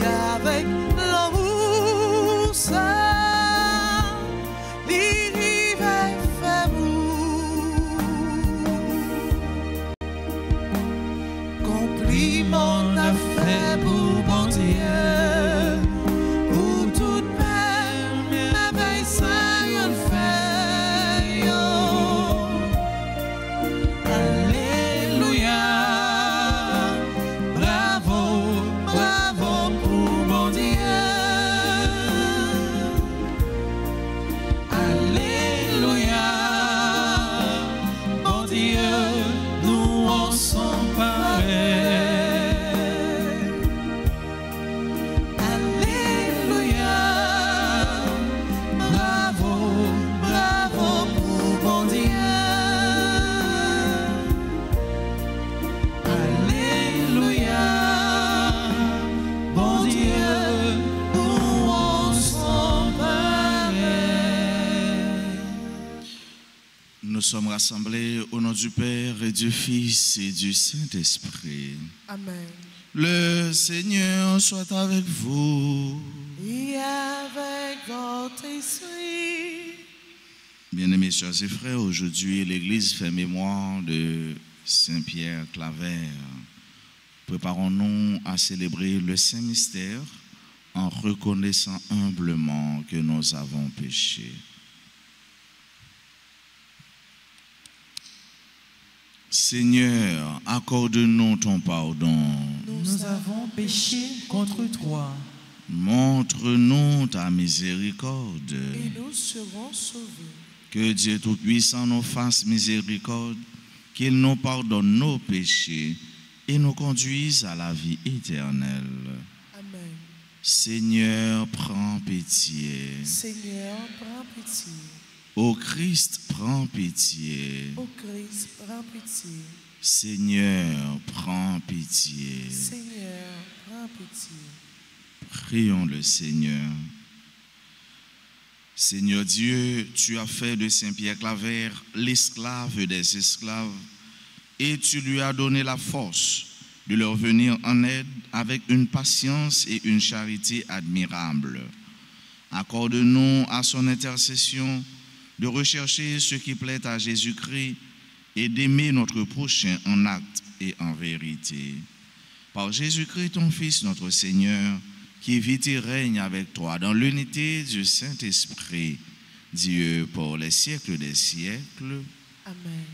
et avec l'amour ça l'hiver fait vous compliment n'a fait pour bon Dieu pour toute peine merveille ça y'en fait yo. Alléluia. Nous sommes rassemblés au nom du Père et du Fils et du Saint-Esprit. Amen. Le Seigneur soit avec vous. Et avec votre esprit. Bien-aimés sœurs et frères, aujourd'hui l'Église fait mémoire de Saint-Pierre Claver. Préparons-nous à célébrer le Saint-Mystère en reconnaissant humblement que nous avons péché. Seigneur, accorde-nous ton pardon. Nous avons péché contre toi. Montre-nous ta miséricorde. Et nous serons sauvés. Que Dieu Tout-Puissant nous fasse miséricorde, qu'il nous pardonne nos péchés et nous conduise à la vie éternelle. Amen. Seigneur, prends pitié. Seigneur, prends pitié. Ô Christ, prends pitié. Ô Christ, prends pitié. Seigneur, prends pitié. Seigneur, prends pitié. Prions le Seigneur. Seigneur Dieu, tu as fait de Saint-Pierre Claver l'esclave des esclaves et tu lui as donné la force de leur venir en aide avec une patience et une charité admirables. Accorde-nous à son intercession de rechercher ce qui plaît à Jésus-Christ et d'aimer notre prochain en acte et en vérité. Par Jésus-Christ, ton Fils, notre Seigneur, qui vit et règne avec toi dans l'unité du Saint-Esprit, Dieu pour les siècles des siècles. Amen.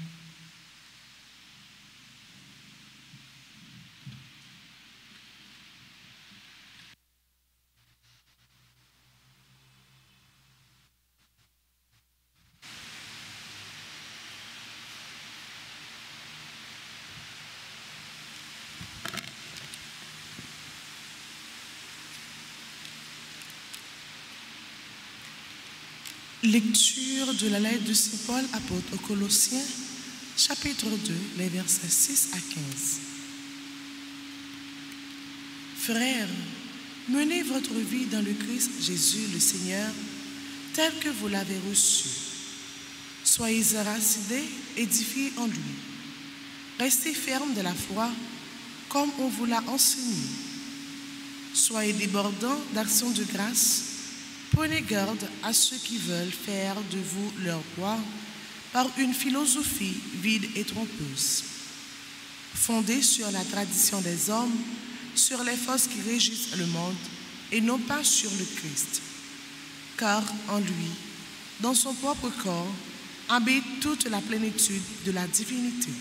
Lecture de la lettre de Saint Paul apôtre aux Colossiens, chapitre 2, les versets 6 à 15. Frères, menez votre vie dans le Christ Jésus le Seigneur, tel que vous l'avez reçu. Soyez enracinés, édifiés en lui. Restez fermes de la foi, comme on vous l'a enseigné. Soyez débordants d'actions de grâce. Prenez garde à ceux qui veulent faire de vous leur roi par une philosophie vide et trompeuse, fondée sur la tradition des hommes, sur les forces qui régissent le monde et non pas sur le Christ. Car en lui, dans son propre corps, habite toute la plénitude de la divinité.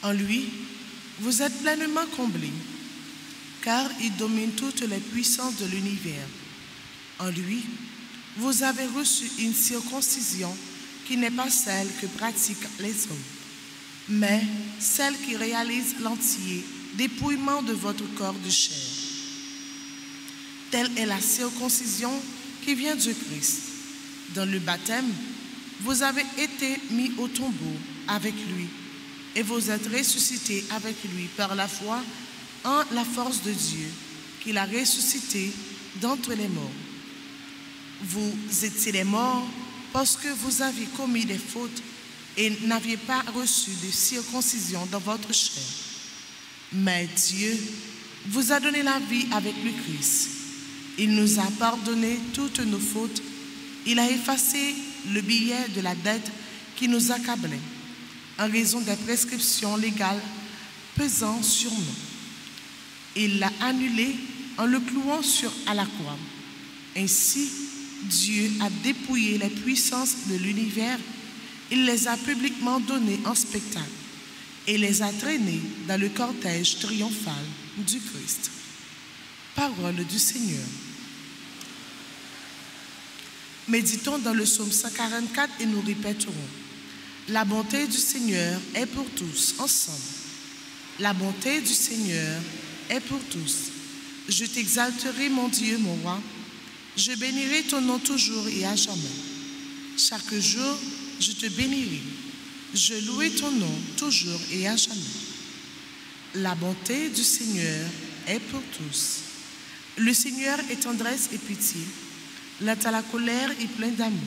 En lui, vous êtes pleinement comblés, car il domine toutes les puissances de l'univers. En lui, vous avez reçu une circoncision qui n'est pas celle que pratiquent les hommes, mais celle qui réalise l'entier dépouillement de votre corps de chair. Telle est la circoncision qui vient de Christ. Dans le baptême, vous avez été mis au tombeau avec lui et vous êtes ressuscités avec lui par la foi en la force de Dieu qui l'a ressuscité d'entre les morts. Vous étiez les morts parce que vous aviez commis des fautes et n'aviez pas reçu de circoncision dans votre chair. Mais Dieu, vous a donné la vie avec le Christ. Il nous a pardonné toutes nos fautes. Il a effacé le billet de la dette qui nous accablait, en raison des prescriptions légales pesant sur nous. Il l'a annulé en le clouant à la croix. Ainsi, Dieu a dépouillé les puissances de l'univers. Il les a publiquement données en spectacle et les a traînées dans le cortège triomphal du Christ. Parole du Seigneur. Méditons dans le psaume 144 et nous répéterons. La bonté du Seigneur est pour tous, ensemble. La bonté du Seigneur est pour tous. Je t'exalterai, mon Dieu, mon roi. Je bénirai ton nom toujours et à jamais. Chaque jour, je te bénirai. Je louerai ton nom toujours et à jamais. La bonté du Seigneur est pour tous. Le Seigneur est tendresse et pitié. Lent à la colère et plein d'amour.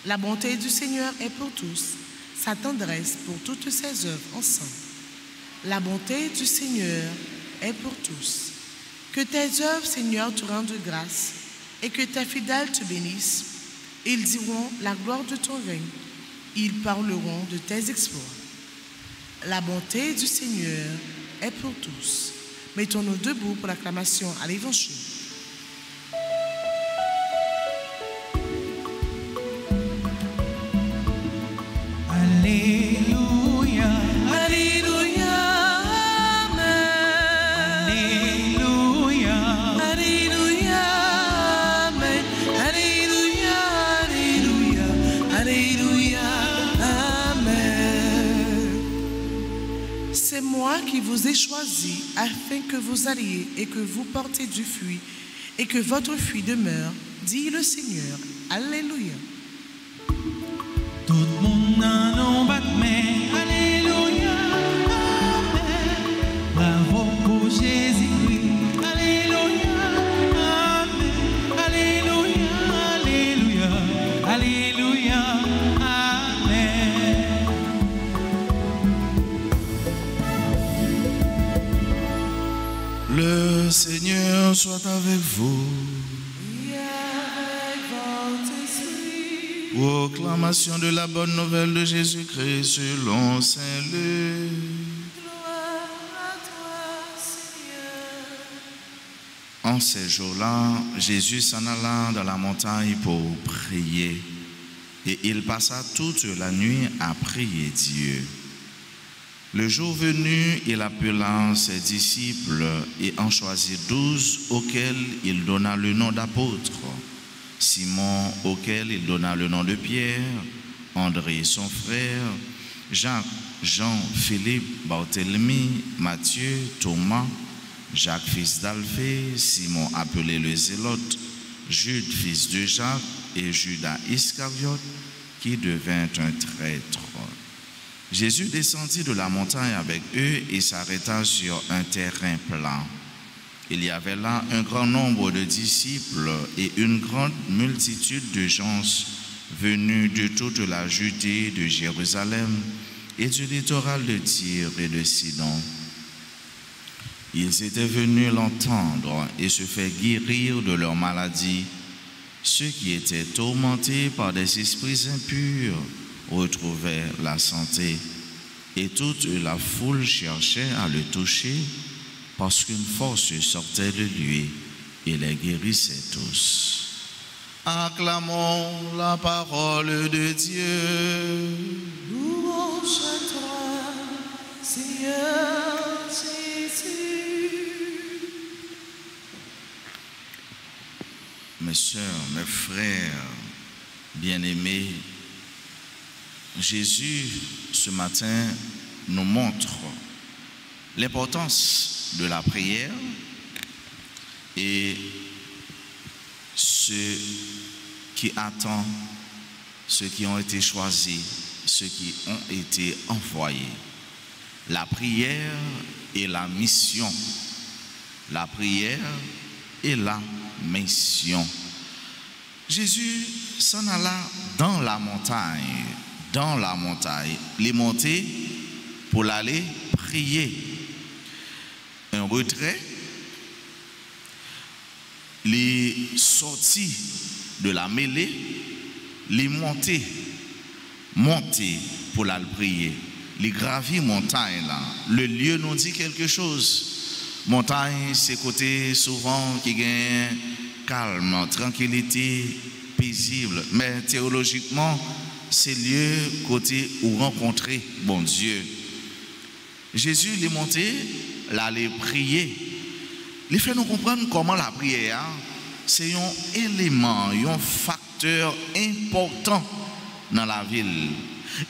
La bonté du Seigneur est pour tous. Sa tendresse pour toutes ses œuvres ensemble. La bonté du Seigneur est pour tous. Que tes œuvres, Seigneur, te rendent grâce et que tes fidèles te bénissent. Ils diront la gloire de ton règne. Ils parleront de tes exploits. La bonté du Seigneur est pour tous. Mettons-nous debout pour l'acclamation à l'Évangile. Alléluia, Alléluia, Amen. Alléluia, Alléluia, Amen. Alléluia, Alléluia, Alléluia, Amen. C'est moi qui vous ai choisi afin que vous alliez et que vous portez du fruit et que votre fruit demeure, dit le Seigneur. Alléluia. tout le monde a non bat mais Alléluia, Amen. Bravo pour Jésus-Christ, Alléluia, Amen. Alléluia, Alléluia, Alléluia, Amen. Le Seigneur soit avec vous. Et avec votre esprit. Proclamation de la bonne nouvelle de Jésus-Christ selon Saint Luc. Gloire à toi, Seigneur. En ces jours-là, Jésus s'en alla dans la montagne pour prier. Et il passa toute la nuit à prier Dieu. Le jour venu, il appela ses disciples et en choisit 12 auxquels il donna le nom d'apôtres. Simon, auquel il donna le nom de Pierre, André son frère, Jacques, Jean, Philippe, Barthélemy, Matthieu, Thomas, Jacques fils d'Alphée, Simon appelé le Zélote, Jude fils de Jacques et Judas Iscariote qui devint un traître. Jésus descendit de la montagne avec eux et s'arrêta sur un terrain plat. Il y avait là un grand nombre de disciples et une grande multitude de gens venus de toute la Judée, de Jérusalem et du littoral de Tyr et de Sidon. Ils étaient venus l'entendre et se faire guérir de leur maladie. Ceux qui étaient tourmentés par des esprits impurs retrouvèrent la santé, et toute la foule cherchait à le toucher parce qu'une force sortait de lui et les guérissait tous. Acclamons la parole de Dieu. Louange à toi, Seigneur Jésus. Mes sœurs, mes frères bien-aimés, Jésus, ce matin, nous montre l'importance de la prière et ce qui attend ceux qui ont été choisis, ceux qui ont été envoyés. La prière et la mission. La prière et la mission. Jésus s'en alla dans la montagne. Dans la montagne, il est monté pour aller prier. Un retrait les sorties de la mêlée, les montées pour la prier. Les gravis montagne là. Le lieu nous dit quelque chose. Montagne, c'est côté souvent qui gagne calme, tranquillité, paisible. Mais théologiquement, c'est lieu côté où rencontrer bon Dieu. Jésus est monté, là, les prier. Il fait nous comprendre comment la prière, c'est un élément, un facteur important dans la ville.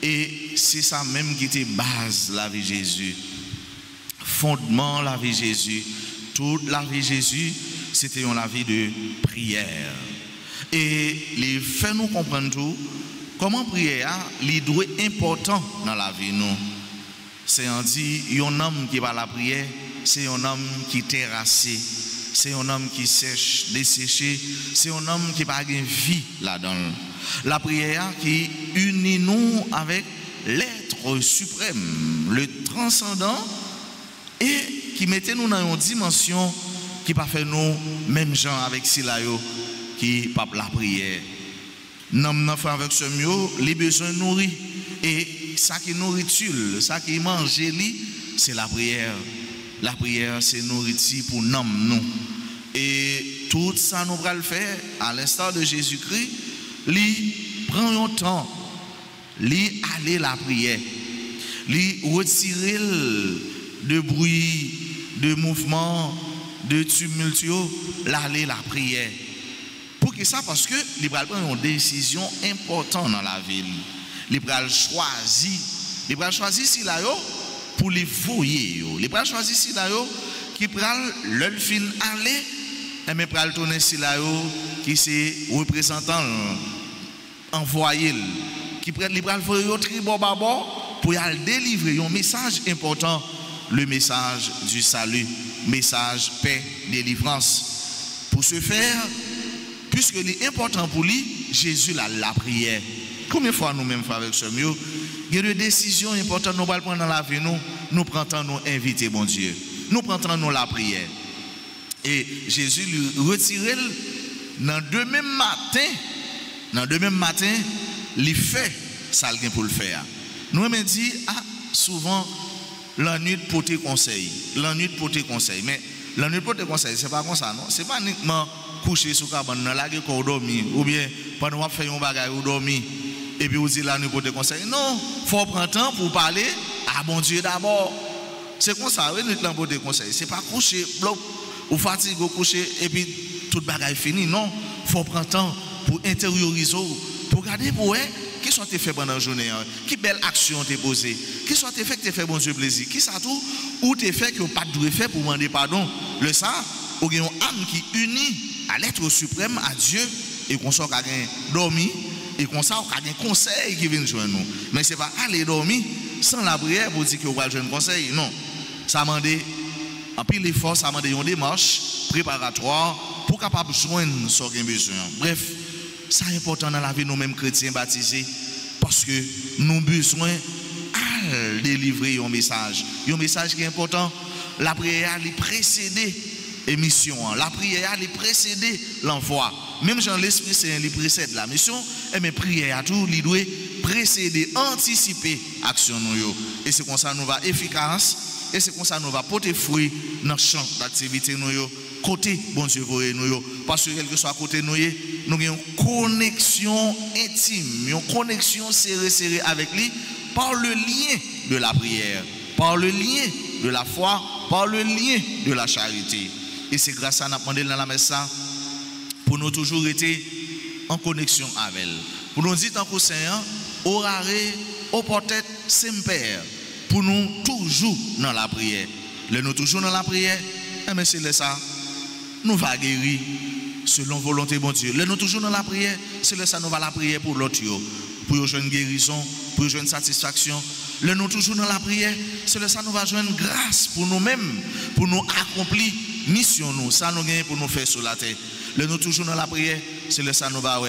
Et c'est ça même qui était base la vie de Jésus. Fondement la vie de Jésus. Toute la vie de Jésus, c'était une vie de prière. Et il fait nous comprendre tout. Comment prière, il doit être important dans la vie nous. C'est un dit, un homme qui va la prière, c'est un homme qui est terrassé, c'est un homme qui sèche, desséché, c'est un homme qui n'a pas de vie là-dedans. La prière qui unit nous avec l'être suprême, le transcendant, et qui mettait nous dans une dimension qui pas fait nous, même gens avec Silayo, qui pas la prière. Nous fait avec ce mieux, les besoins nourris. Et ça qui nourriture, ça qui mange, c'est la prière. La prière, c'est nourriture pour nous. Et tout ça, nous allons le faire à l'instar de Jésus-Christ. Lui prend un temps, lui aller la prière, lui retirer de bruit, de mouvement, de tumulte, l'aller la prière. Pour que ça, parce que il va prendre une décision importante dans la ville. Il va choisir si là pour les voyer. Il va choisir si là qui prend le fin aller, mais pral tourner si là qui c'est représentant envoyé qui prend il va faire tribo babo pour y délivrer un message important, le message du salut, message paix, délivrance. Pour ce faire, puisque c'est important pour lui, Jésus la prière. Combien de fois nous-mêmes faisons avec ce mieux? Il y a des décisions importantes nous allons prendre dans la vie, nous prenons nous inviter bon Dieu. Nous prenons nous la prière. Et Jésus lui retire dans demain matin, il fait ça pour le faire. Nous me dit souvent la nuit pour tes conseils, mais la nuit pour tes conseils, c'est pas comme ça non, c'est pas uniquement coucher sous cabane dans la qu'on dormir ou bien pendant faire un bagage ou dormir et puis vous dites la nuit pour tes conseils. Non, faut prendre temps pour parler à bon Dieu d'abord. C'est comme ça, oui, nous pour tes conseils. C'est pas coucher bloc ou fatigue au coucher et puis tout bagage fini. Non, faut prendre temps pour intérioriser, pour regarder pour qui sont tes faits pendant la journée, qui belle action t'es posée, qui sont tes faits que t'es fait bon Dieu plaisir, qui ça tout ou t'es fait que pas de faire pour demander pardon. Le ça, ou une âme qui unit à l'être suprême, à Dieu, et qu'on soit dormi, et qu'on soit un conseil qui vient joindre nous. Mais ce n'est pas aller dormir sans la prière pour dire que vous allez jouer un conseil. Non. Ça demande en pile l'effort, ça demande une démarche préparatoire pour capable joindre ce qu'on a besoin. Bref, c'est important dans la vie de nous-mêmes chrétiens baptisés parce que nous avons besoin de délivrer un message. Un message qui est important. La prière est précédée émission. La prière est précédée l'envoi. Même Jean l'Esprit Saint il précède la mission, mais prière à tout, il doit précéder, anticiper l'action nous. Et c'est comme ça nous va efficace, et c'est comme ça nous va porter fruit dans le champ d'activité nous. Côté bon Dieu nous, parce que quel que soit côté nous avons une connexion intime, une connexion serrée avec lui par le lien de la prière, par le lien de la foi, par le lien de la charité. Et c'est grâce à nous demandé dans la messe pour nous toujours être en connexion avec elle. Pour nous dire tant que Seigneur, orare, au portet, semper, pour nous toujours dans la prière. Nous toujours dans la prière, mais c'est ça, nous va guérir selon volonté bon Dieu. Nous toujours dans la prière, c'est ça nous va la prière pour l'autre, pour jouer une guérison, pour jouer une satisfaction. Nous toujours dans la prière, c'est ça nous va jouer une grâce pour nous-mêmes, pour nous accomplir mission nous, ça nous gagne pour nous faire sur la terre. Nous toujours dans la prière, c'est ça nous va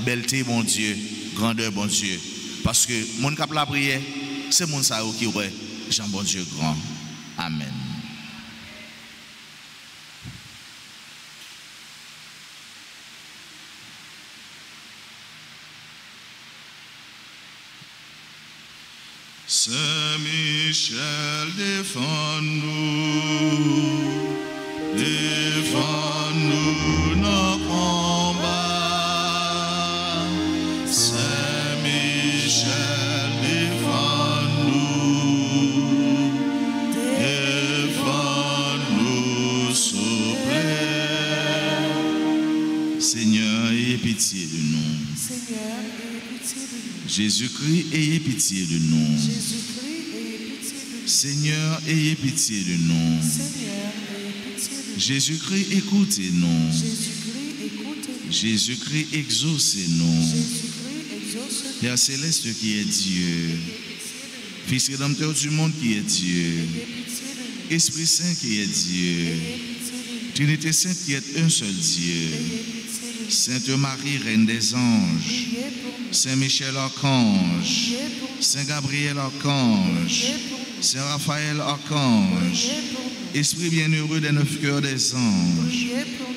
belleté bon Dieu, grandeur bon Dieu. Parce que mon cap la prière, c'est mon ça qui ouais Jean bon Dieu grand. Amen. Saint Michel, défends-nous, défends-nous nos combats. Saint Michel, défends-nous, défends-nous, s'il plaît. Seigneur, ayez pitié de nous. Seigneur, ayez pitié de nous. Jésus-Christ, ayez pitié de nous. Jésus-Christ, ayez pitié de nous. Seigneur, ayez pitié de nous. Seigneur, ayez pitié de nous. Jésus-Christ, écoutez-nous. Jésus-Christ, écoutez-nous. Jésus-Christ, exaucez-nous. Jésus-Christ, exauce-nous. Père céleste qui est Dieu, Ayez pitié de nous. Fils rédempteur du monde qui est Dieu, Ayez pitié de nous. Esprit Saint qui est Dieu, Ayez pitié de nous. Trinité Sainte qui est un seul Dieu, Ayez pitié de nous. Sainte Marie, Reine des anges, Priez pour nous. Saint Michel Archange, Priez pour nous. Saint Gabriel Archange, Priez pour nous. Saint Raphaël Archange, Priez pour nous. Esprit bienheureux des 9 cœurs des anges, Priez pour nous.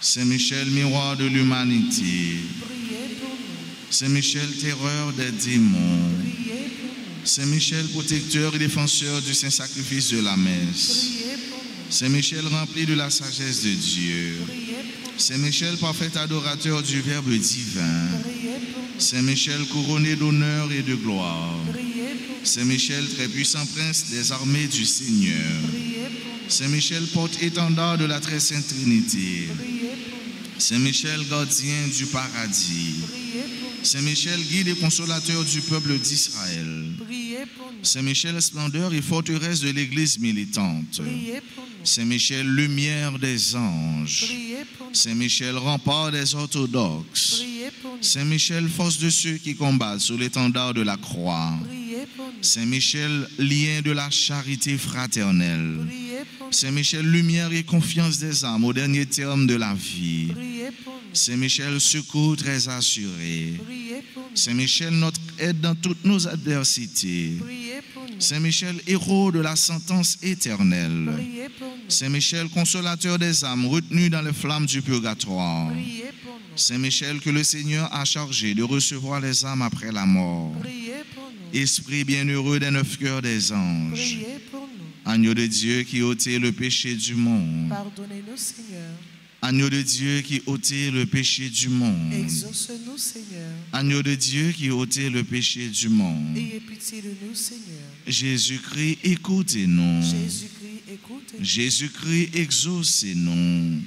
Saint Michel, miroir de l'humanité, Priez pour nous. Saint Michel, terreur des démons, Priez pour nous. Saint Michel, protecteur et défenseur du saint sacrifice de la messe, Priez pour nous. Saint Michel, rempli de la sagesse de Dieu, Priez pour nous. Saint Michel, parfait adorateur du Verbe divin, Priez pour nous. Saint Michel, couronné d'honneur et de gloire, Priez pour nous. Saint Michel, très puissant prince des armées du Seigneur, Priez pour nous. Saint Michel, porte-étendard de la très sainte Trinité, Priez pour nous. Saint Michel, gardien du paradis, Priez pour nous. Saint Michel, guide et consolateur du peuple d'Israël, Priez pour nous. Saint Michel, splendeur et forteresse de l'Église militante, Priez pour nous. Saint Michel, lumière des anges, Priez pour nous. Saint Michel, rempart des orthodoxes, Priez pour nous. Saint Michel, force de ceux qui combattent sous l'étendard de la croix, Priez pour nous. Saint Michel, lien de la charité fraternelle, Priez pour nous. Saint Michel, lumière et confiance des âmes au dernier terme de la vie, Priez pour nous. Saint Michel, secours très assuré, Priez pour nous. Saint Michel, notre aide dans toutes nos adversités, Priez pour nous. Saint Michel, héros de la sentence éternelle, Priez pour nous. Saint Michel, consolateur des âmes retenues dans les flammes du purgatoire, Priez pour nous. Saint Michel, que le Seigneur a chargé de recevoir les âmes après la mort, Priez pour nous. Esprit bienheureux des 9 cœurs des anges, Priez pour nous. Agneau de Dieu qui ôtait le péché du monde, Pardonnez-nous, Seigneur. Agneau de Dieu qui ôtait le péché du monde, Exauce-nous, Seigneur. Agneau de Dieu qui ôtait le péché du monde, Ayez pitié de nous, Seigneur. Jésus-Christ, écoutez-nous. Jésus-Christ, écoutez-nous. Jésus-Christ, exaucez-nous.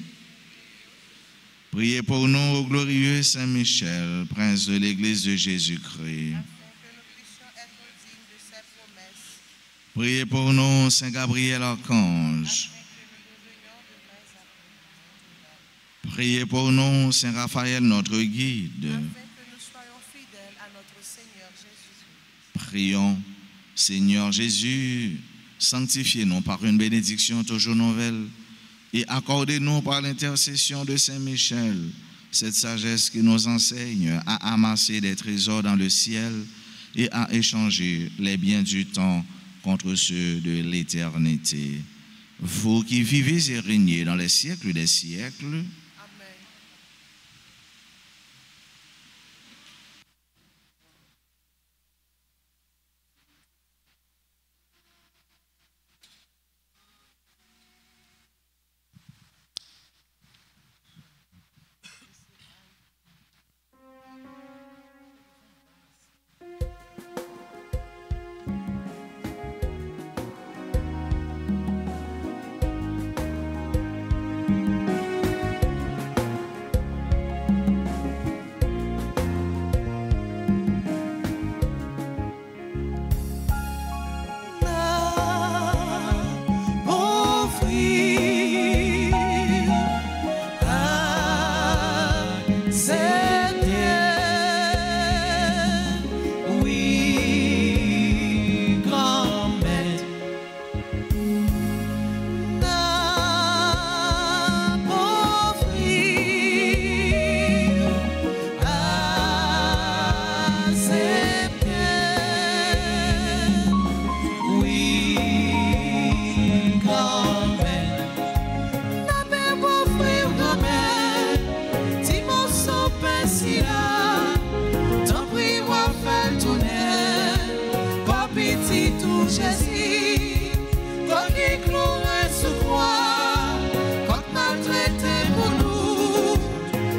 Priez pour nous, ô glorieux Saint Michel, prince de l'Église de Jésus-Christ. Priez pour nous, Saint Gabriel Archange. Priez pour nous, Saint Raphaël, notre guide. Prions, Seigneur Jésus, sanctifiez-nous par une bénédiction toujours nouvelle et accordez-nous par l'intercession de Saint Michel cette sagesse qui nous enseigne à amasser des trésors dans le ciel et à échanger les biens du temps contre ceux de l'éternité. Vous qui vivez et régnez dans les siècles des siècles, Jésus, toi qui clouais sous croix, quand maltraité pour nous,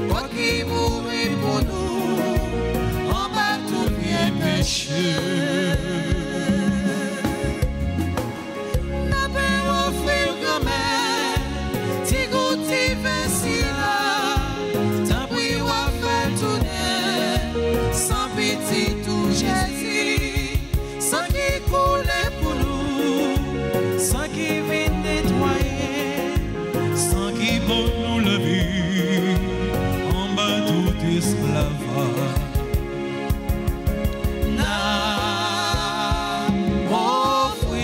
toi qui mouris pour nous, en bas tout bien péché. N'a pas offrir quand même, ti gouti là, t'as pris ou à faire tourner, sans pitié tout Jésus, sans qui coulait pour nous, sans qui vient nettoyer, sans qui pour nous la vie, en bas tout esclavage. n'a offert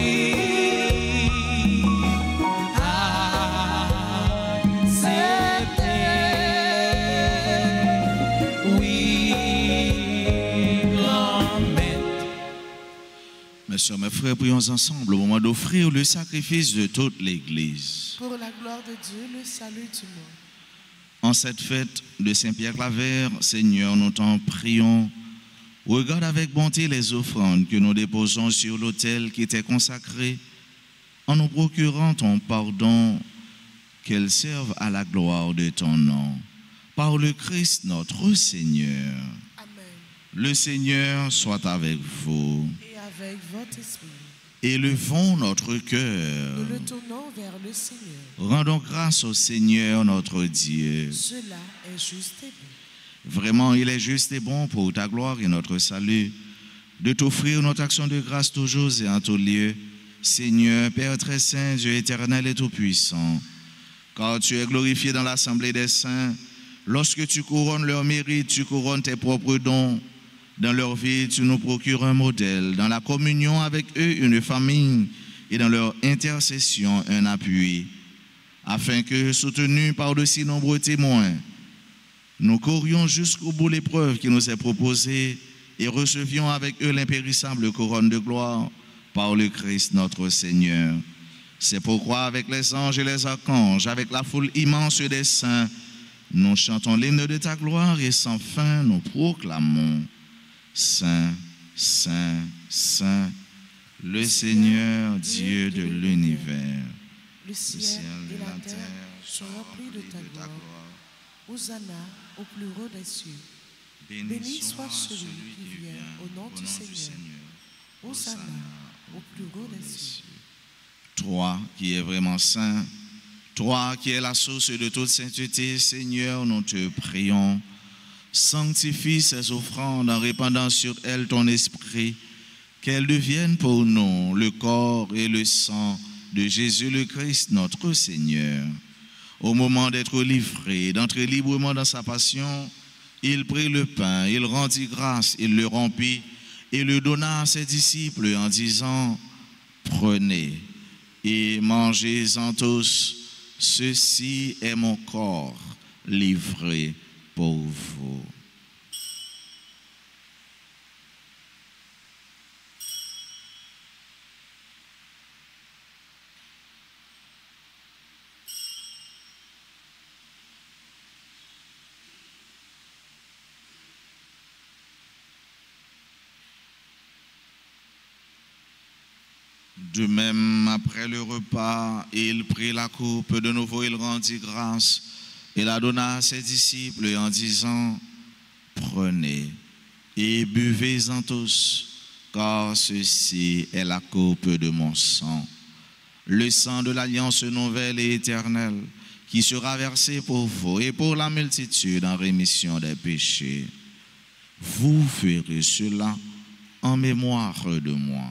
accepté, oui, grand-mère. Mes soeurs, mes frères, prions ensemble au moment d'offrir le sacrifice de toute l'Église. Pour la gloire de Dieu, le salut du monde. En cette fête de Saint-Pierre Claver, Seigneur, nous t'en prions. Regarde avec bonté les offrandes que nous déposons sur l'autel qui t'est consacré, en nous procurant ton pardon, qu'elles servent à la gloire de ton nom. Par le Christ notre Seigneur. Amen. Le Seigneur soit avec vous. Et avec votre esprit, Élevons notre cœur. nous le tournons vers le Seigneur. Rendons grâce au Seigneur notre Dieu. Cela est juste et bon. Vraiment, il est juste et bon pour ta gloire et notre salut de t'offrir notre action de grâce toujours et en tout lieu. Seigneur, Père très saint, Dieu éternel et tout-puissant, car tu es glorifié dans l'assemblée des saints. Lorsque tu couronnes leur mérite, tu couronnes tes propres dons. Dans leur vie, tu nous procures un modèle. Dans la communion avec eux, une famille. Et dans leur intercession, un appui. Afin que, soutenus par de si nombreux témoins, nous courions jusqu'au bout l'épreuve qui nous est proposée et recevions avec eux l'impérissable couronne de gloire par le Christ notre Seigneur. C'est pourquoi avec les anges et les archanges, avec la foule immense des saints, nous chantons l'hymne de ta gloire et sans fin nous proclamons: Saint, Saint, Saint, le Seigneur Dieu de l'univers. Le ciel et la terre sont remplis de ta gloire. Hosanna au plus haut des cieux. Béni soit celui qui vient au nom du Seigneur. Hosanna au plus haut des cieux. Toi qui es vraiment saint, toi qui es la source de toute sainteté, Seigneur, nous te prions. Sanctifie ces offrandes en répandant sur elles ton esprit, qu'elles deviennent pour nous le corps et le sang de Jésus le Christ, notre Seigneur. Au moment d'être livré, d'entrer librement dans sa passion, il prit le pain, il rendit grâce, il le rompit et le donna à ses disciples en disant: Prenez et mangez-en tous, ceci est mon corps livré pour vous. De même, après le repas, il prit la coupe, de nouveau il rendit grâce et la donna à ses disciples en disant: Prenez et buvez-en tous, car ceci est la coupe de mon sang, le sang de l'alliance nouvelle et éternelle, qui sera versé pour vous et pour la multitude en rémission des péchés. Vous ferez cela en mémoire de moi.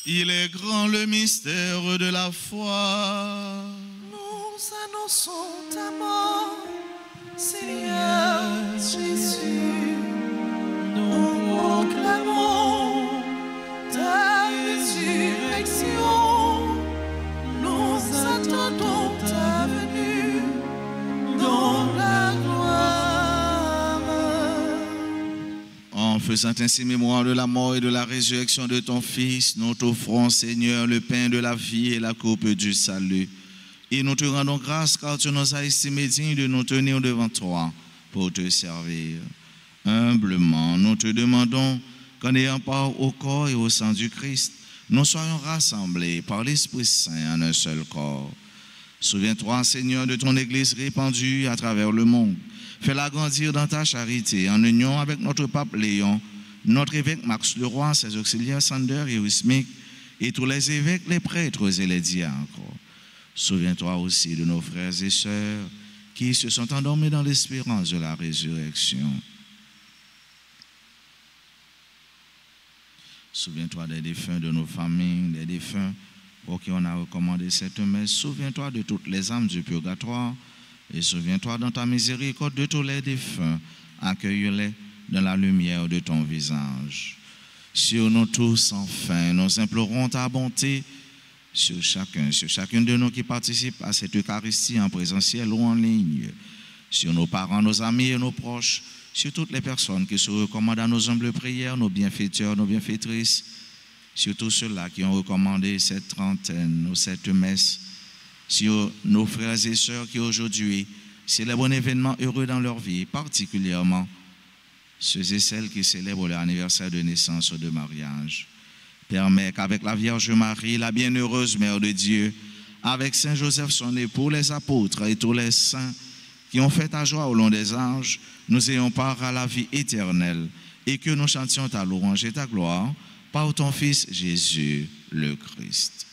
Il est grand le mystère de la foi. Nous annonçons ta mort, Seigneur Jésus. Nous proclamons ta résurrection. Nous attendons ta venue. En faisant ainsi mémoire de la mort et de la résurrection de ton Fils, nous t'offrons, Seigneur, le pain de la vie et la coupe du salut. Et nous te rendons grâce car tu nous as estimés dignes de nous tenir devant toi pour te servir. Humblement, nous te demandons qu'en ayant part au corps et au sang du Christ, nous soyons rassemblés par l'Esprit Saint en un seul corps. Souviens-toi, Seigneur, de ton Église répandue à travers le monde. Fais-la grandir dans ta charité, en union avec notre pape Léon, notre évêque Max Leroy, ses auxiliaires Sander et Wismic, et tous les évêques, les prêtres et les diacres. Souviens-toi aussi de nos frères et sœurs qui se sont endormis dans l'espérance de la résurrection. Souviens-toi des défunts de nos familles, des défunts pour qui on a recommandé cette messe. Souviens-toi de toutes les âmes du purgatoire et souviens-toi dans ta miséricorde de tous les défunts. Accueille-les dans la lumière de ton visage. Sur nous tous, enfin, nous implorons ta bonté sur chacune de nous qui participent à cette Eucharistie en présentiel ou en ligne, sur nos parents, nos amis et nos proches, sur toutes les personnes qui se recommandent à nos humbles prières, nos bienfaiteurs, nos bienfaitrices, sur tous ceux-là qui ont recommandé cette trentaine ou cette messe, sur nos frères et sœurs qui aujourd'hui célèbrent un événement heureux dans leur vie, particulièrement ceux et celles qui célèbrent leur anniversaire de naissance ou de mariage. Permets qu'avec la Vierge Marie, la bienheureuse Mère de Dieu, avec Saint Joseph son époux, les apôtres et tous les saints qui ont fait ta joie au long des âges, nous ayons part à la vie éternelle et que nous chantions ta louange et ta gloire par ton Fils Jésus le Christ.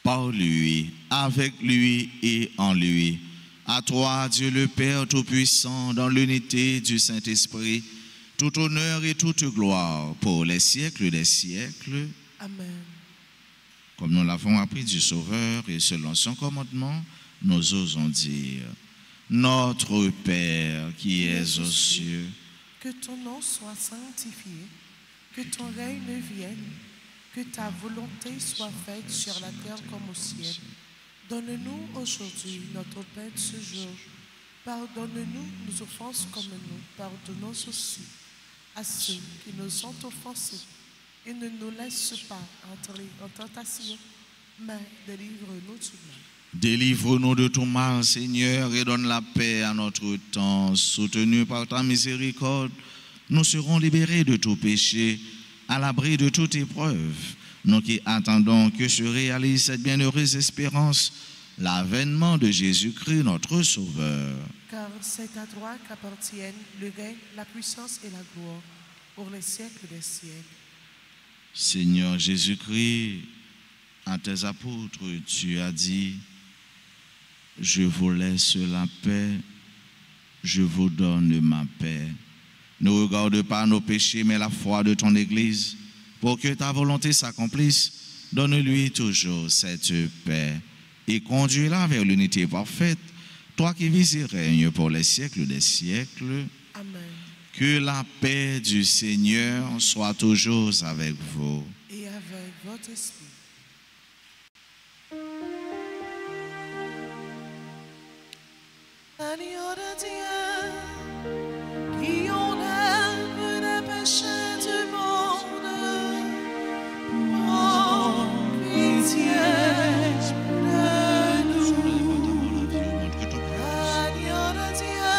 Par lui, avec lui et en lui, à toi, Dieu le Père Tout-Puissant, dans l'unité du Saint-Esprit, tout honneur et toute gloire pour les siècles des siècles. Amen. Comme nous l'avons appris du Sauveur et selon son commandement, nous osons dire: Notre Père qui es aux cieux, que ton nom soit sanctifié, que ton règne vienne, que ta volonté soit faite sur la terre comme au ciel. Donne-nous aujourd'hui notre pain de ce jour. Pardonne-nous nos offenses comme nous pardonnons aussi à ceux qui nous ont offensés. Et ne nous laisse pas entrer en tentation, mais délivre-nous du mal. Délivre-nous de tout mal, Seigneur, et donne la paix à notre temps. Soutenus par ta miséricorde, nous serons libérés de tout péché, à l'abri de toute épreuve. Nous qui attendons que se réalise cette bienheureuse espérance, l'avènement de Jésus-Christ, notre Sauveur. Car c'est à toi qu'appartiennent le règne, la puissance et la gloire, pour les siècles des siècles. Seigneur Jésus-Christ, à tes apôtres, tu as dit: je vous laisse la paix, je vous donne ma paix. Ne regarde pas nos péchés, mais la foi de ton Église. Pour que ta volonté s'accomplisse, donne-lui toujours cette paix et conduis-la vers l'unité parfaite, toi qui vis et règnes pour les siècles des siècles. Amen. Que la paix du Seigneur soit toujours avec vous. Et avec votre esprit. Agneau de Dieu, qui enlève les péchés du monde, prends pitié de nous. Agneau de Dieu,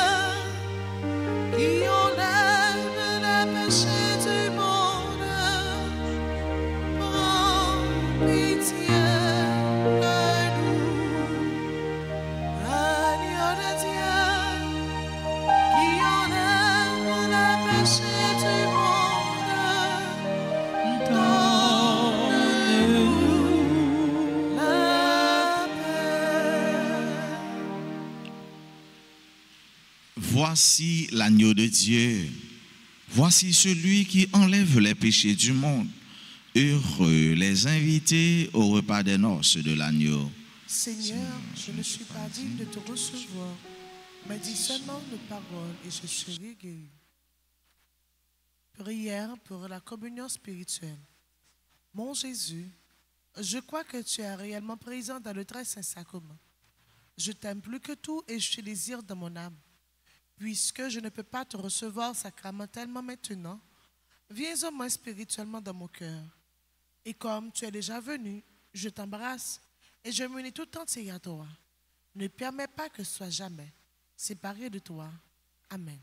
qui enlève les péchés du monde, prends pitié de nous. Agneau de Dieu, qui enlève les péchés du monde, donne-nous la paix. Voici l'agneau de Dieu. Voici celui qui enlève les péchés du monde. Heureux les invités au repas des noces de l'agneau. Seigneur, je ne suis pas digne de te recevoir, mais dis seulement une parole et je serai guéri. Prière pour la communion spirituelle. Mon Jésus, je crois que tu es réellement présent dans le très saint sacrement. Je t'aime plus que tout et je te désire dans mon âme. Puisque je ne peux pas te recevoir sacramentellement maintenant, viens au moins spirituellement dans mon cœur. Et comme tu es déjà venu, je t'embrasse et je m'unis tout entier à toi. Ne permets pas que je sois jamais séparé de toi. Amen.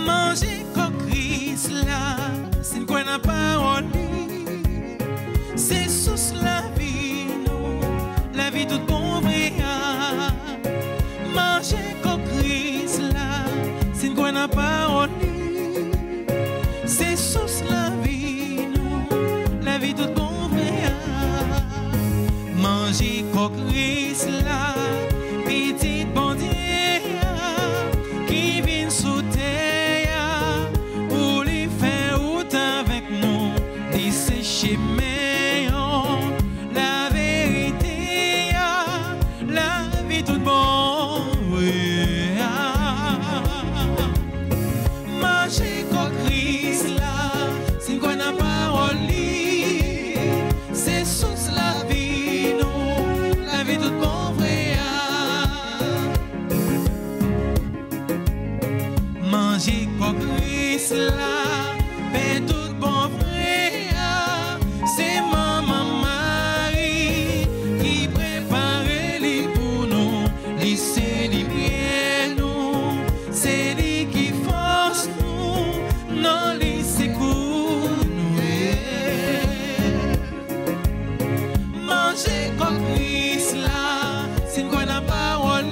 Manger coquille là, c'est quoi la parole? C'est sous la vie, nous, la vie toute bon vrai. Manger coquille là, c'est quoi la parole? C'est sous la vie, nous, la vie toute bon vrai. Manger coquille là, petite bondière qui vient sous terre. La vérité, la vie toute bonne. Manger coquille là, c'est quoi la parole? C'est sous la vie, non, la vie toute bonne. Manger coquille là, mais tout bon vrai. C'est maman Marie qui prépare les pour nous, c'est lui qui nous, c'est lui qui force nous, non les secours nous. Manger comme Christ là, c'est quoi la parole?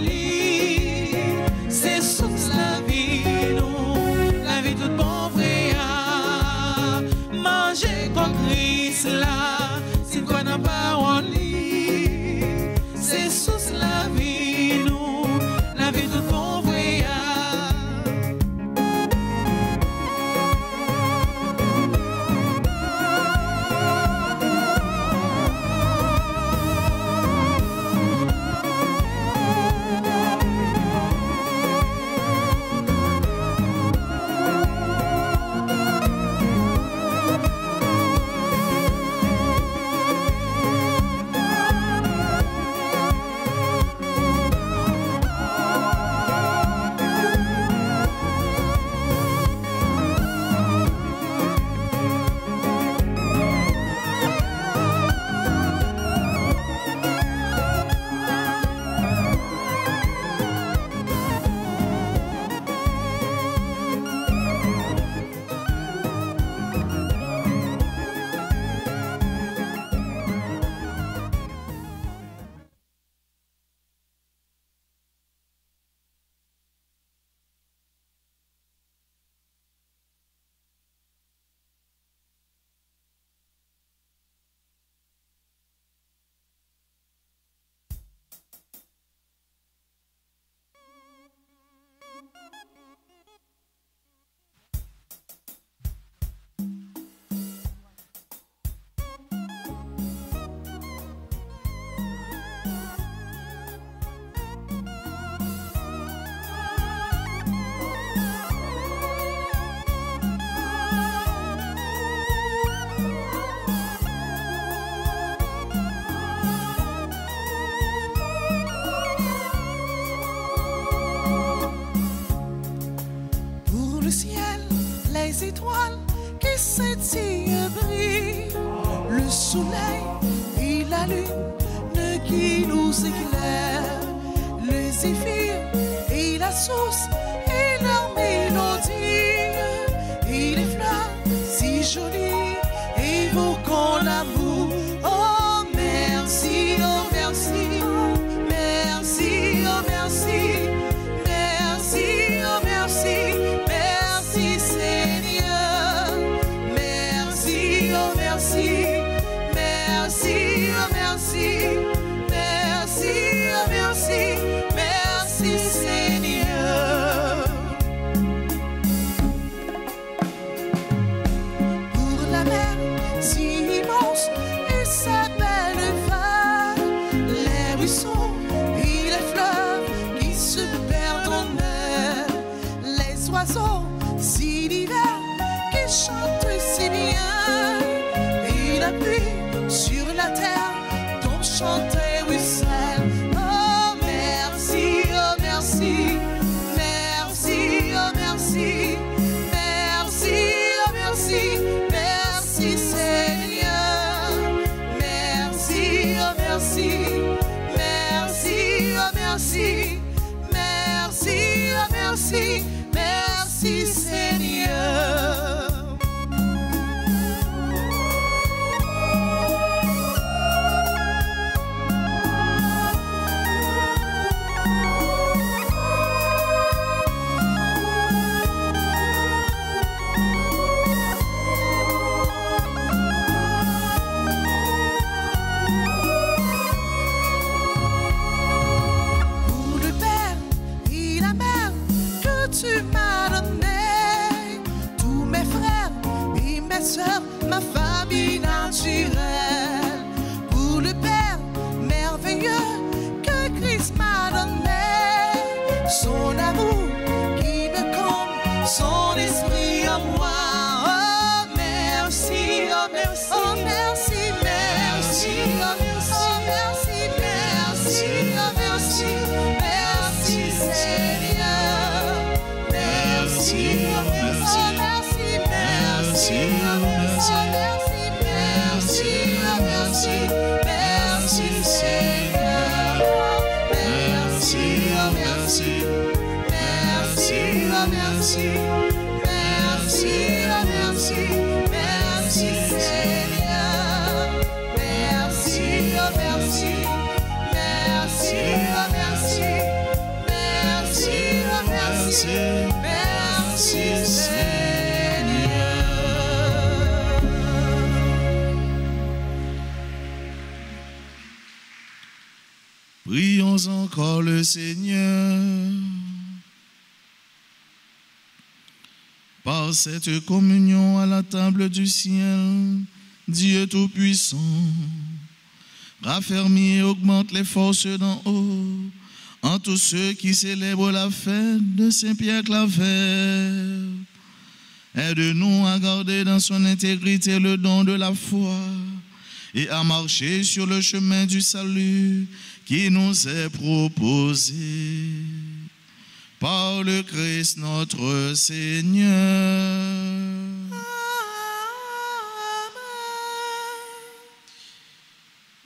C'est sous la vie nous, la vie toute bon vrai. Manger comme Christ là, c'est quoi la parole? C'est sous la vie nous, la vie toute bon vrai. les étoiles qui s'étirent brillent, le soleil et la lune qui nous éclairent, les zéphyrs et la source et leur mélodie, et les fleurs si jolies évoquant l'amour. Oh merci, oh merci, merci, oh merci, merci, oh merci, merci Seigneur, merci, oh merci, merci, oh merci, merci, oh merci, merci Seigneur. Pour la mer si chante si bien, et la pluie sur la terre, ton chanter ruisselle. Oh merci, oh merci, merci, oh merci, merci, oh merci, merci Seigneur, merci, oh merci, merci, oh merci, merci, oh merci, merci Seigneur. Tu m'as donné tous mes frères et mes sœurs, ma famille naturelle. Pour le Père merveilleux que Christ m'a donné, son amour qui me comble, son esprit en moi. Oh merci, oh merci, oh merci, merci, oh merci, merci, oh merci, merci, merci Seigneur. Merci, merci, merci, merci, merci, merci, merci Seigneur. Merci, merci, merci, merci, merci, merci, merci Seigneur. Merci, merci, merci, merci, merci, merci. Merci Seigneur. Prions encore le Seigneur. Par cette communion à la table du ciel, Dieu Tout-Puissant raffermit et augmente les forces d'en haut en tous ceux qui célèbrent la fête de Saint-Pierre Claver. Aide-nous à garder dans son intégrité le don de la foi et à marcher sur le chemin du salut qui nous est proposé. Par le Christ notre Seigneur.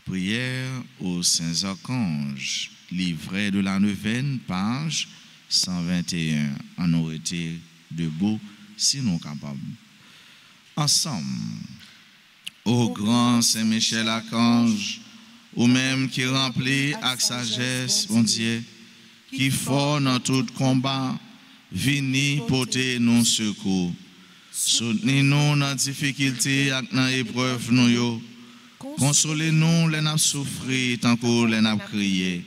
Prière aux saints archanges. Livret de la neuvaine, page 121. On aurait été debout si nous capables. Ensemble, ô grand Saint-Michel Archange, ou même qui remplit avec sagesse, mon Dieu, qui fort dans tout combat, vini porter nos secours. Soutenez-nous dans difficulté et dans épreuve nous yo. Consolez-nous les n'a souffrir tant que les n'a crié.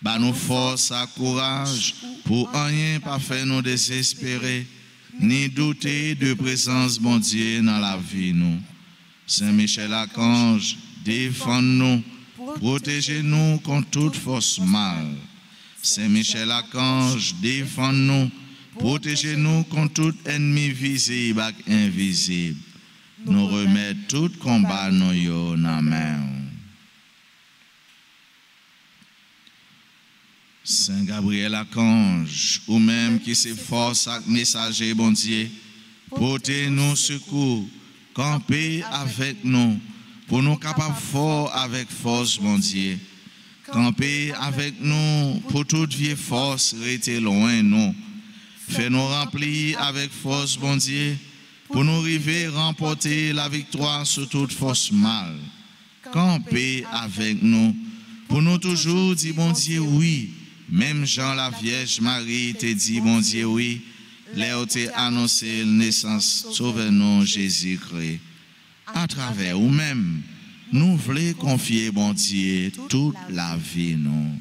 Bah nous force à courage pour rien pas faire nous désespérer, ni douter de présence bon Dieu dans la vie nous. Saint Michel Archange, défends-nous, protégez-nous contre toute force mal. Saint Michel Archange, défends-nous, protégez-nous contre tout ennemi visible et invisible. Nous remettons tout combat nous yo dans main. Saint Gabriel Archange, ou même qui s'efforce avec messager bon Dieu, portez-nous secours, campez avec nous, pour nous capables fort avec force bon Dieu. Campez avec nous, pour toute vieille force rester loin nous. Fais-nous remplir avec force bon Dieu, pour nous arriver à remporter la victoire sur toute force mal. Campez avec nous, pour nous toujours dire bon Dieu oui. Même Jean la Vierge Marie te dit, bon Dieu, oui, Léo te annoncé la naissance, sauve-nous Jésus-Christ. À travers nous-mêmes, nous voulons confier, bon Dieu, toute la vie, nous.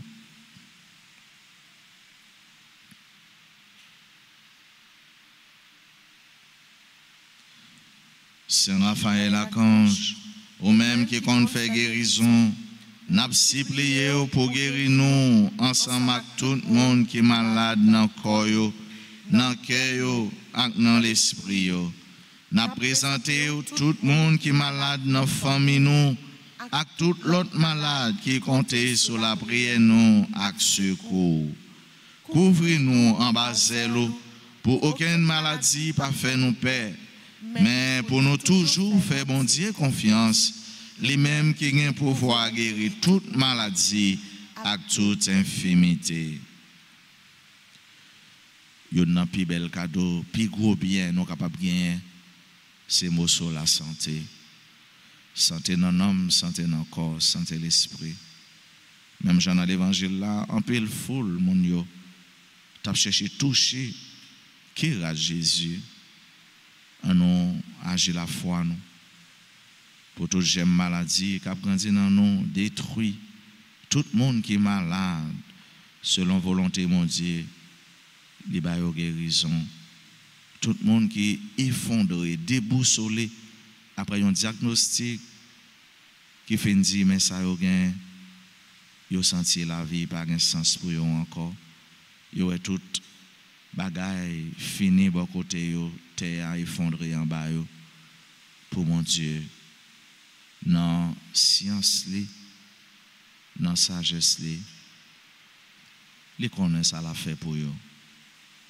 Saint Raphaël Archange, ou même qui compte faire guérison, n'a pas supplié pour guérir nous ensemble avec tout le monde qui est malade dans le corps, dans le cœur et dans l'esprit. N'a présenté tout le monde qui est malade dans la famille nous, avec tout l'autre malade qui comptait sur la prière nous, avec secours. Couvrez-nous en bas l'eau, pour aucune maladie pas faire nous peur, mais pour nous toujours faire bon Dieu confiance, les mêmes qui ont pouvoir guérir toute maladie avec toute infirmité. Yo nan pi bel cadeau, pi gros bien nous capable gagner, c'est mot sur la santé. Santé dans l'homme, santé dans le corps, santé l'esprit. Même Jean dans l'évangile là, en pile foule mon yo, t'a cherché toucher qui rate Jésus. En nous agir la foi nous. Pour toute j'aime maladie qui a grandi dans nous, détruit tout le monde qui est malade selon volonté mon Dieu. Les bails guérison, tout le monde qui est effondré, déboussolé après un diagnostic qui fait dire mais ça yo senti la vie pas un sens pour eux encore, yo est tout bagaille fini bon côté yo terre effondré en bas yo pour mon Dieu dans science li dans sagesse li les connaît ça la fait pour eux.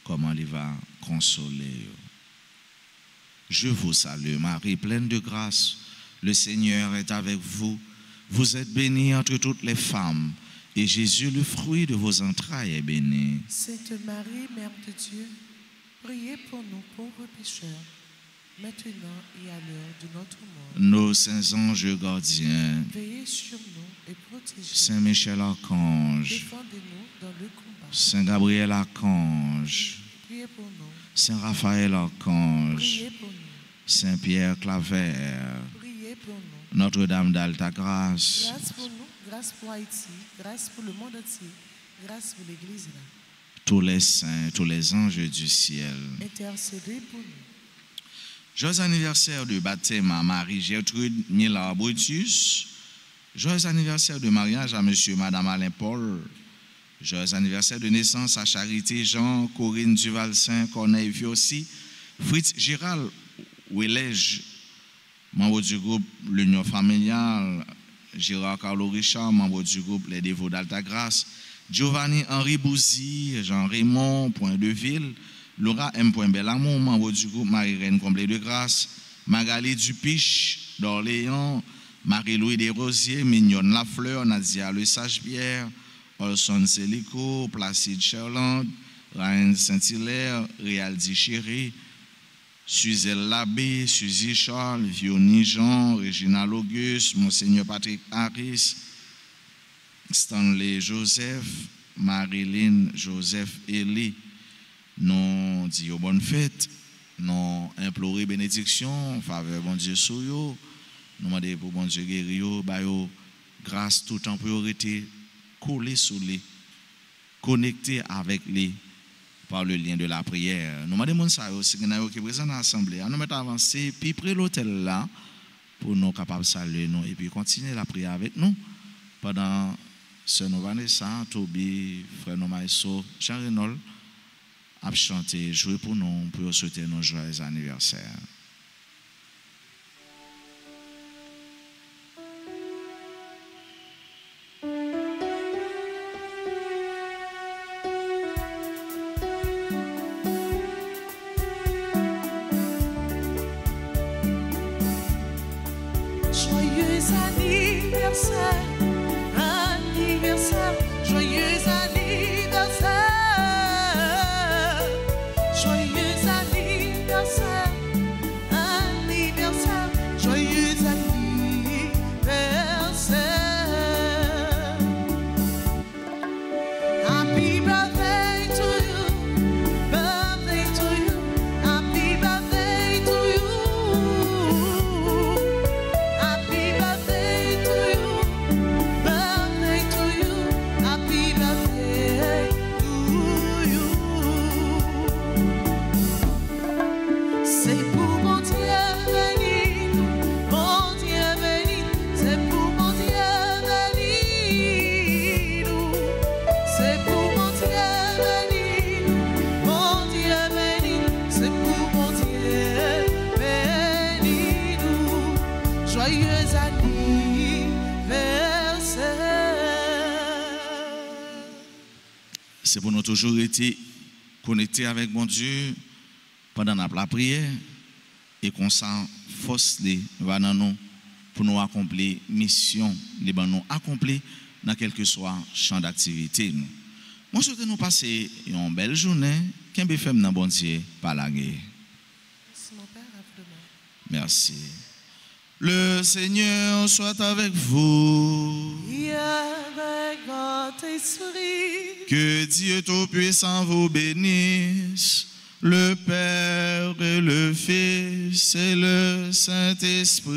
Comment il va consoler. Je vous salue, Marie, pleine de grâce. Le Seigneur est avec vous. Vous êtes bénie entre toutes les femmes, et Jésus, le fruit de vos entrailles, est béni. Sainte Marie, Mère de Dieu, priez pour nous pauvres pécheurs, maintenant et à l'heure de notre mort. Nos saints anges gardiens, veillez sur nous et protégez-nous. Saint Michel Archange, défendez-nous dans le combat. Saint Gabriel Archange, priez pour nous. Saint Raphaël Archange, Priez pour nous. Saint Pierre Claver, Priez pour nous. Notre-Dame d'Alta Grâce, Grâce pour nous, grâce pour Haïti, grâce pour le monde entier, grâce pour l'Église là. tous les saints, tous les anges du ciel. Intercédez pour nous. Joyeux anniversaire de baptême à Marie-Gertrude Millard-Brutus. Joyeux anniversaire de mariage à monsieur et madame Alain Paul. Joyeux anniversaire de naissance à Charité Jean, Corinne Duval-Saint, Corneille Viossi, Fritz Gérald Ouelège, membre du groupe L'Union Familiale, Gérard Carlo Richard, membre du groupe Les Dévots d'Altagrace, Giovanni Henri Bouzy, Jean Raymond, Point de Ville, Laura M. Bellamour, membre du groupe Marie-Reine Comblé de Grâce, Magali Dupiche d'Orléans, Marie-Louis Desrosiers, Mignonne Lafleur, Nadia Le Sage-Pierre, Olson Célico, Placide Cherland, Ryan Saint-Hilaire, Réaldi Chéri, Suzelle Labbé, Suzy Charles, Viony Jean, Réginald Auguste, Monseigneur Patrick Harris, Stanley Joseph, Marilyn Joseph Eli. Nous disons bonne fête, nous implorons bénédiction, faveur bon Dieu sur eux, nous demandons pour bon Dieu guérir, grâce tout en priorité, collé sur les, connecté avec les par le lien de la prière. Nous demandons ça aussi qui est présent dans l'assemblée. Nous mettons avancer, puis près l'hôtel là, pour nous capables de saluer nous et puis continuer la prière avec nous pendant ce nous Vanessa, Toby, frère Nomaïso, Jean Renol, à chanter, jouer pour nous, pour souhaiter nos joyeux anniversaires. Joyeux anniversaire, anniversaire, joyeux anniversaire, joyeux anniversaire, anniversaire, joyeux anniversaire. Happy birthday to you, birthday to you, happy birthday to you. Happy birthday to you, Joyeux anniversaire. C'est pour nous toujours été connectés avec mon Dieu pendant la prière et qu'on s'en force va dans nous pour nous accomplir mission, les nous accomplir dans quel que soit champ d'activité. Moi, je souhaite nous passer une belle journée, qu'un peu fait dans bon Dieu par la guerre. Merci. Le Seigneur soit avec vous. Et avec votre esprit. Que Dieu Tout-Puissant vous bénisse, le Père et le Fils et le Saint-Esprit.